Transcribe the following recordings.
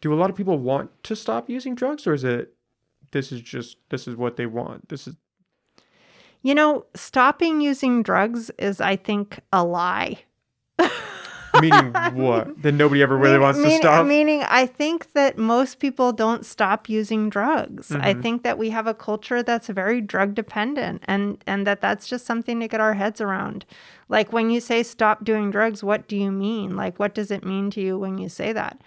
Do a lot of people want to stop using drugs, or is it this is what they want? This is Stopping using drugs is, I think, a lie. meaning what? Then nobody ever really wants to stop. Meaning, I think that most people don't stop using drugs. I think that we have a culture that's very drug dependent, and that's just something to get our heads around. Like, when you say stop doing drugs, what do you mean? Like, what does it mean to you when you say that?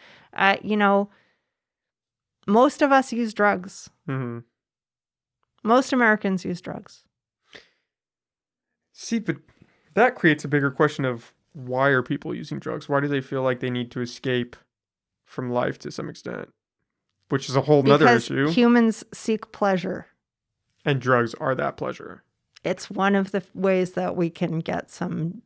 Most of us use drugs. Most Americans use drugs. See, but that creates a bigger question of why are people using drugs? Why do they feel like they need to escape from life to some extent? Which is a whole nother issue. Because humans seek pleasure. And drugs are that pleasure. It's one of the ways that we can get some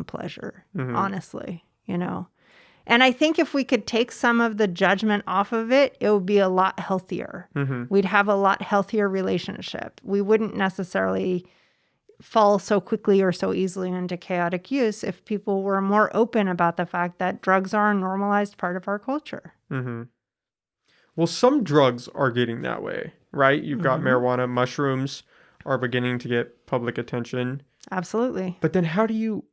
pleasure, honestly, And I think if we could take some of the judgment off of it, it would be a lot healthier. We'd have a lot healthier relationship. We wouldn't necessarily fall so quickly or so easily into chaotic use if people were more open about the fact that drugs are a normalized part of our culture. Well, some drugs are getting that way, right? You've got marijuana, mushrooms are beginning to get public attention. Absolutely. But then how do you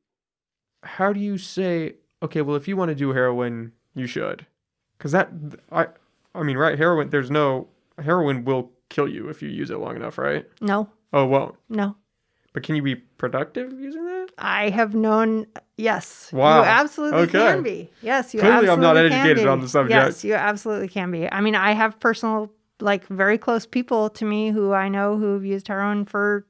say, okay, well, if you want to do heroin, you should? Because I mean, right, heroin will kill you if you use it long enough, right? No. Oh, it won't? No. But can you be productive using that? I have known, yes. Wow. You absolutely can be. Yes, you Clearly, absolutely I'm not can educated be. on the subject. Yes, you absolutely can be. I mean, I have personal, very close people to me who I know who've used heroin for,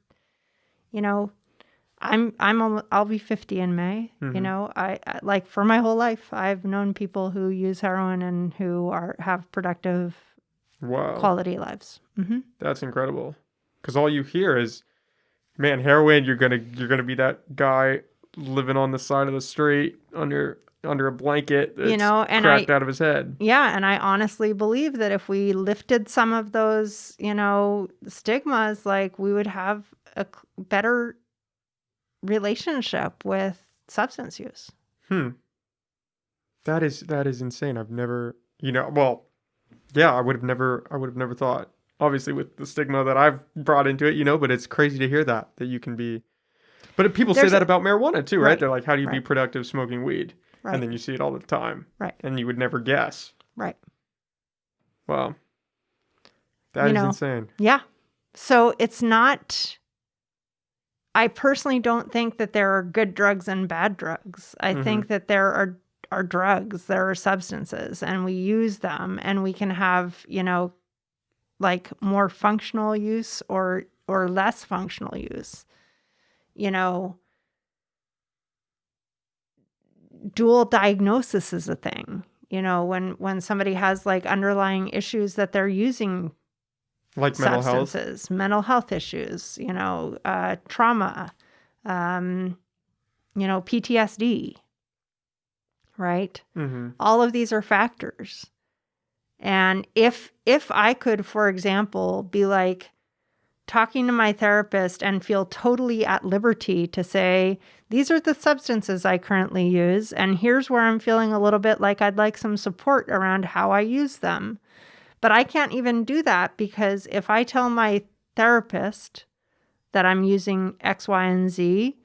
I'll be 50 in May. I for my whole life, I've known people who use heroin and who have productive, quality lives. That's incredible. Because all you hear is, man, heroin, you're gonna be that guy living on the side of the street under a blanket that's cracked out of his head. Yeah, and I honestly believe that if we lifted some of those, stigmas, we would have a better relationship with substance use. That is insane. I've never, well, yeah, I would have never thought. Obviously, with the stigma that I've brought into it, but it's crazy to hear that you can be. But people say that about marijuana too, right? They're like, how do you be productive smoking weed? Right. And then you see it all the time. Right. And you would never guess. Right. Wow. That is insane. Yeah. So it's not, I personally don't think that there are good drugs and bad drugs. I think that there are drugs, there are substances, and we use them, and we can have, more functional use or less functional use. Dual diagnosis is a thing. When somebody has underlying issues that they're using, like substances, mental health issues, trauma, PTSD, right? All of these are factors. And if I could, for example, be talking to my therapist and feel totally at liberty to say, these are the substances I currently use, and here's where I'm feeling a little bit like I'd like some support around how I use them. But I can't even do that because if I tell my therapist that I'm using X, Y, and Z,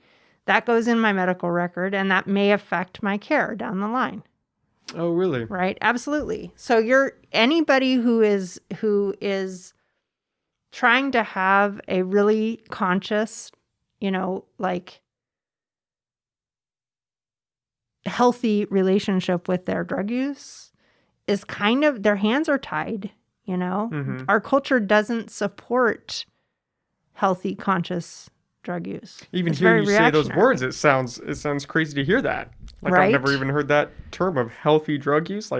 that goes in my medical record, and that may affect my care down the line. Oh, really? Right? Absolutely. So anybody who is trying to have a really conscious, healthy relationship with their drug use is their hands are tied, Our culture doesn't support healthy, conscious drug use. Even hearing you say those words, it sounds crazy to hear that. Right? I've never even heard that term of healthy drug use.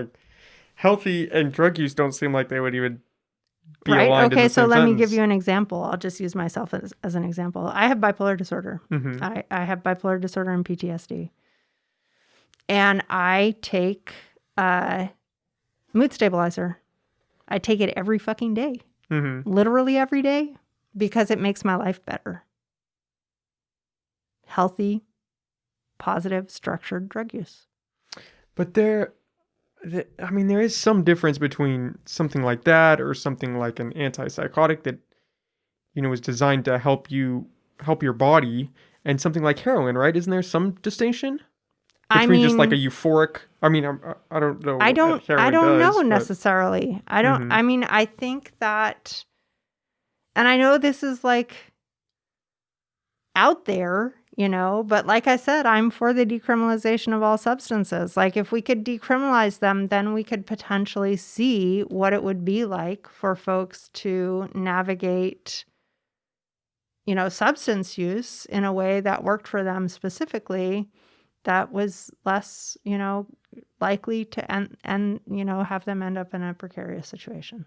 Healthy and drug use don't seem like they would even be aligned in the same so let sentence. me give you an example. I'll just use myself as an example. I have bipolar disorder. I have bipolar disorder and PTSD. And I take mood stabilizer. I take it every fucking day. Literally every day, because it makes my life better. Healthy, positive, structured drug use. But there, I mean, there is some difference between something like that or something like an antipsychotic that, is designed to help your body, and something like heroin, right? Isn't there some distinction I between just like a mean, euphoric? I mean, I don't know I what don't I heroin don't know does, but necessarily. mm-hmm. I mean, I think that, and I know this is like out there, but like I said, I'm for the decriminalization of all substances. Like if we could decriminalize them, then we could potentially see what it would be like for folks to navigate, substance use in a way that worked for them specifically, that was less, likely to have them end up in a precarious situation.